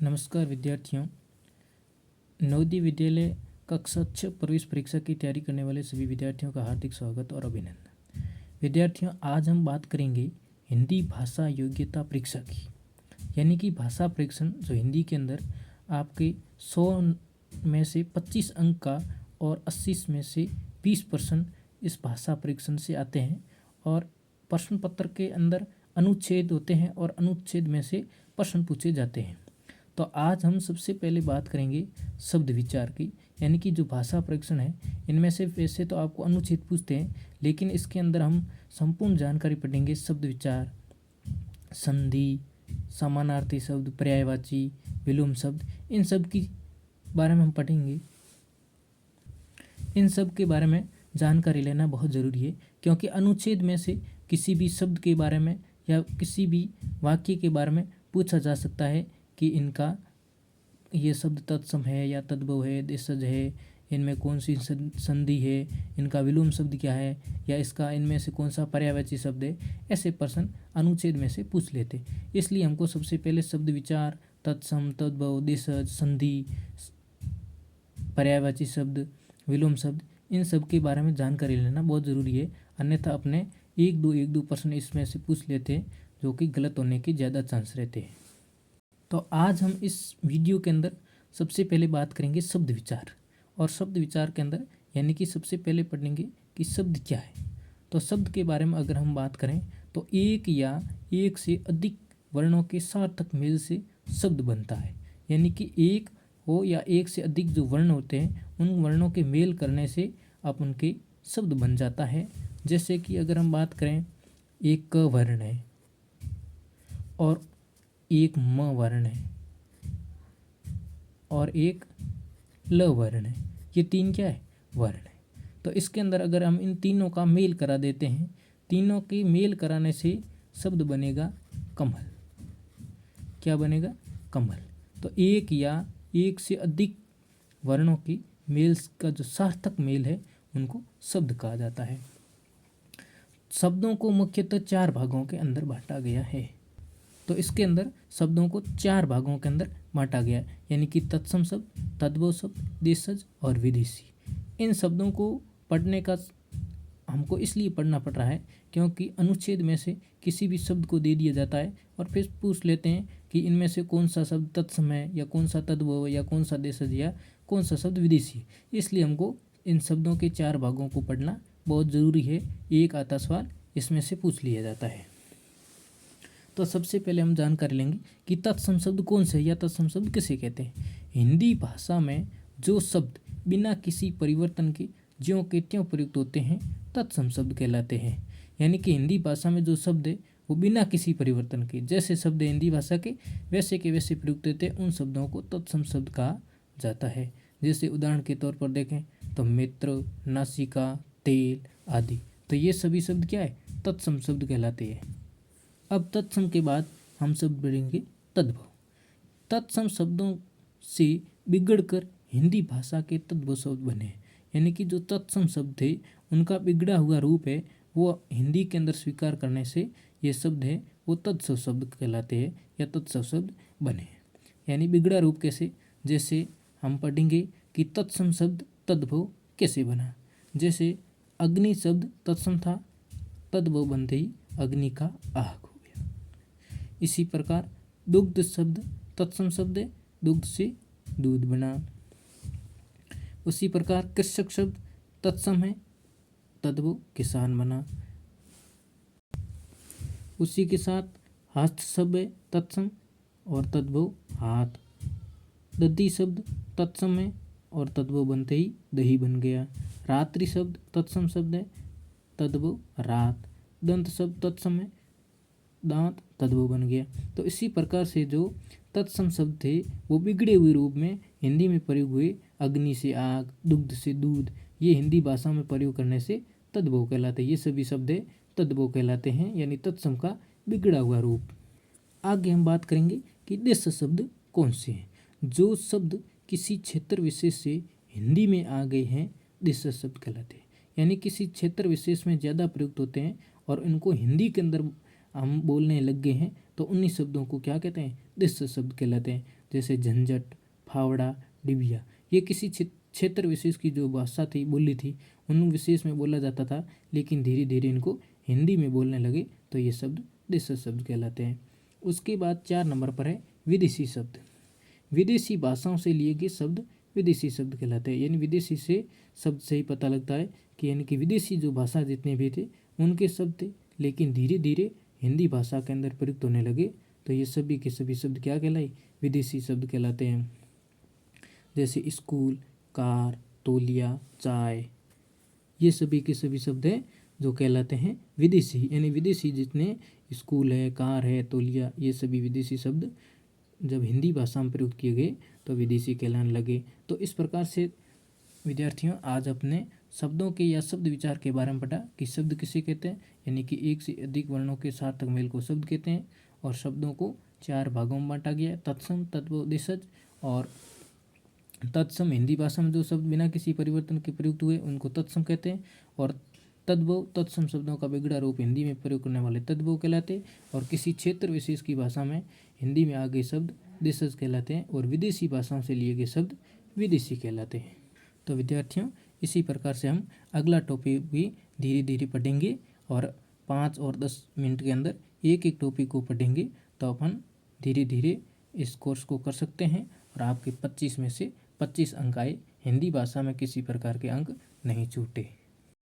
नमस्कार विद्यार्थियों। नवोदय विद्यालय कक्षा 6 प्रवेश परीक्षा की तैयारी करने वाले सभी विद्यार्थियों का हार्दिक स्वागत और अभिनंदन। विद्यार्थियों, आज हम बात करेंगे हिंदी भाषा योग्यता परीक्षा की, यानी कि भाषा परीक्षण जो हिंदी के अंदर आपके 100 में से 25 अंक का और 80 में से 20% इस भाषा परीक्षण से आते हैं। और प्रश्न पत्र के अंदर अनुच्छेद होते हैं और अनुच्छेद में से प्रश्न पूछे जाते हैं। तो आज हम सबसे पहले बात करेंगे शब्द विचार की, यानी कि जो भाषा परीक्षण है इनमें से वैसे तो आपको अनुच्छेद पूछते हैं, लेकिन इसके अंदर हम संपूर्ण जानकारी पढ़ेंगे। शब्द विचार, संधि, समानार्थी शब्द, पर्यायवाची, विलोम शब्द, इन सब की बारे में हम पढ़ेंगे। इन सब के बारे में जानकारी लेना बहुत ज़रूरी है, क्योंकि अनुच्छेद में से किसी भी शब्द के बारे में या किसी भी वाक्य के बारे में पूछा जा सकता है कि इनका ये शब्द तत्सम है या तद्भव है, देशज है, इनमें कौन सी संधि है, इनका विलोम शब्द क्या है, या इसका इनमें से कौन सा पर्यायवाची शब्द है। ऐसे प्रश्न अनुच्छेद में से पूछ लेते। इसलिए हमको सबसे पहले शब्द विचार, तत्सम, तद्भव, देशज, संधि, पर्यायवाची शब्द, विलोम शब्द, इन सब के बारे में जानकारी लेना बहुत ज़रूरी है। अन्यथा अपने एक दो प्रश्न इसमें से पूछ लेते हैं, जो कि गलत होने के ज़्यादा चांस रहते हैं। तो आज हम इस वीडियो के अंदर सबसे पहले बात करेंगे शब्द विचार। और शब्द विचार के अंदर यानी कि सबसे पहले पढ़ेंगे कि शब्द क्या है। तो शब्द के बारे में अगर हम बात करें तो एक या एक से अधिक वर्णों के सार्थक मेल से शब्द बनता है। यानी कि एक हो या एक से अधिक जो वर्ण होते हैं उन वर्णों के मेल करने से अपन के शब्द बन जाता है। जैसे कि अगर हम बात करें, एक क वर्ण है और एक म वर्ण है और एक ल वर्ण है, ये तीन क्या है? वर्ण है। तो इसके अंदर अगर हम इन तीनों का मेल करा देते हैं, तीनों के मेल कराने से शब्द बनेगा कमल। क्या बनेगा? कमल। तो एक या एक से अधिक वर्णों की मेल का जो सार्थक मेल है उनको शब्द कहा जाता है। शब्दों को मुख्यतः 4 भागों के अंदर बांटा गया है। तो इसके अंदर शब्दों को 4 भागों के अंदर बांटा गया है, यानी कि तत्सम शब्द, तद्भव शब्द, देशज और विदेशी। इन शब्दों को पढ़ने का हमको इसलिए पढ़ना पड़ रहा है क्योंकि अनुच्छेद में से किसी भी शब्द को दे दिया जाता है और फिर पूछ लेते हैं कि इनमें से कौन सा शब्द तत्सम है या कौन सा तद्भव या कौन सा देशज या कौन सा शब्द विदेशी है। इसलिए हमको इन शब्दों के 4 भागों को पढ़ना बहुत ज़रूरी है। एक आता सवाल इसमें से पूछ लिया जाता है। तो सबसे पहले हम जानकारी लेंगे कि तत्सम शब्द कौन से या तत्सम शब्द किसे कहते हैं। हिंदी भाषा में जो शब्द बिना किसी परिवर्तन के ज्यों के त्यों प्रयुक्त होते हैं तत्सम शब्द कहलाते हैं। यानी कि हिंदी भाषा में जो शब्द है वो बिना किसी परिवर्तन के, जैसे शब्द हिंदी भाषा के वैसे प्रयुक्त होते हैं, उन शब्दों को तत्सम शब्द कहा जाता है। जैसे उदाहरण के तौर पर देखें तो मित्र, नासिका, तेल आदि, तो ये सभी शब्द क्या है? तत्सम शब्द कहलाते हैं। अब तत्सम के बाद हम शब्द पढ़ेंगे तद्भव। तत्सम शब्दों से बिगड़कर हिंदी भाषा के तद्भव शब्द बने हैं। यानी कि जो तत्सम शब्द थे उनका बिगड़ा हुआ रूप है वो हिंदी के अंदर स्वीकार करने से ये शब्द है वो तत्सम शब्द कहलाते हैं या तत्सम शब्द बने हैं। यानी बिगड़ा रूप कैसे? जैसे हम पढ़ेंगे कि तत्सम शब्द तद्भव कैसे बना। जैसे अग्नि शब्द तत्सम था, तद्भव बनते ही अग्नि का आग हो गया। इसी प्रकार दुग्ध शब्द तत्सम शब्द है, दुग्ध से दूध बना। उसी प्रकार कृषक शब्द तत्सम है, तद्भव किसान बना। उसी के साथ हस्त शब्द है तत्सम और तद्भव हाथ। दधी शब्द तत्सम है और तद्भव बनते ही दही बन गया। रात्रि शब्द तत्सम शब्द है, तद्भव रात। दंत शब्द तत्सम है, दांत, तद्भव बन गया। तो इसी प्रकार से जो तत्सम शब्द थे वो बिगड़े हुए रूप में हिंदी में प्रयोग हुए। अग्नि से आग, दुग्ध से दूध, ये हिंदी भाषा में प्रयोग करने से तद्भव कहलाते हैं। ये सभी शब्द तद्भव कहलाते हैं, यानी तत्सम का बिगड़ा हुआ रूप। आगे हम बात करेंगे कि देश शब्द कौन से हैं। जो शब्द किसी क्षेत्र विशेष से हिंदी में आ गए हैं देश शब्द कहलाते हैं। यानी किसी क्षेत्र विशेष में ज़्यादा प्रयुक्त होते हैं और इनको हिंदी के अंदर हम बोलने लग गए हैं तो उन्हीं शब्दों को क्या कहते हैं? देश शब्द कहलाते हैं। जैसे झंझट, फावड़ा, डिबिया। ये किसी क्षेत्र विशेष की जो भाषा थी, बोली थी, उन विशेष में बोला जाता था, लेकिन धीरे धीरे इनको हिंदी में बोलने लगे तो ये शब्द देशज शब्द कहलाते हैं। उसके बाद 4 नंबर पर है विदेशी शब्द। विदेशी भाषाओं से लिए गए शब्द विदेशी शब्द कहलाते हैं। यानी विदेशी से शब्द से ही पता लगता है कि यानी कि विदेशी जो भाषा जितने भी थे उनके शब्द थे, लेकिन धीरे धीरे हिंदी भाषा के अंदर प्रयुक्त होने लगे तो ये सभी के सभी शब्द क्या कहलाए, विदेशी शब्द कहलाते हैं। जैसे स्कूल, कार, तौलिया, चाय, ये सभी के सभी शब्द हैं जो कहलाते हैं विदेशी। यानी विदेशी जितने स्कूल है, कार है, तौलिया, ये सभी विदेशी शब्द जब हिंदी भाषा में प्रयुक्त किए गए तो विदेशी कहलाने लगे। तो इस प्रकार से विद्यार्थियों आज अपने शब्दों के या शब्द विचार के बारे में पढ़ा कि शब्द किसे कहते हैं, यानी कि एक से अधिक वर्णों के सार्थक मेल को शब्द कहते हैं। और शब्दों को 4 भागों में बांटा गया, तत्सम, तद्भव, देशज। और तत्सम हिंदी भाषा में जो शब्द बिना किसी परिवर्तन के प्रयुक्त हुए उनको तत्सम कहते हैं। और तद्भव, तत्सम शब्दों का बिगड़ा रूप हिंदी में प्रयोग करने वाले तद्भव कहलाते। और किसी क्षेत्र विशेष की भाषा में हिंदी में आ गए शब्द देशज कहलाते हैं। और विदेशी भाषाओं से लिए गए शब्द विदेशी कहलाते हैं। तो विद्यार्थियों इसी प्रकार से हम अगला टॉपिक भी धीरे धीरे पढ़ेंगे और 5 और 10 मिनट के अंदर एक एक टॉपिक को पढ़ेंगे। तो अपन धीरे धीरे इस कोर्स को कर सकते हैं और आपके 25 में से 25 अंक आए, हिंदी भाषा में किसी प्रकार के अंक नहीं छूटे।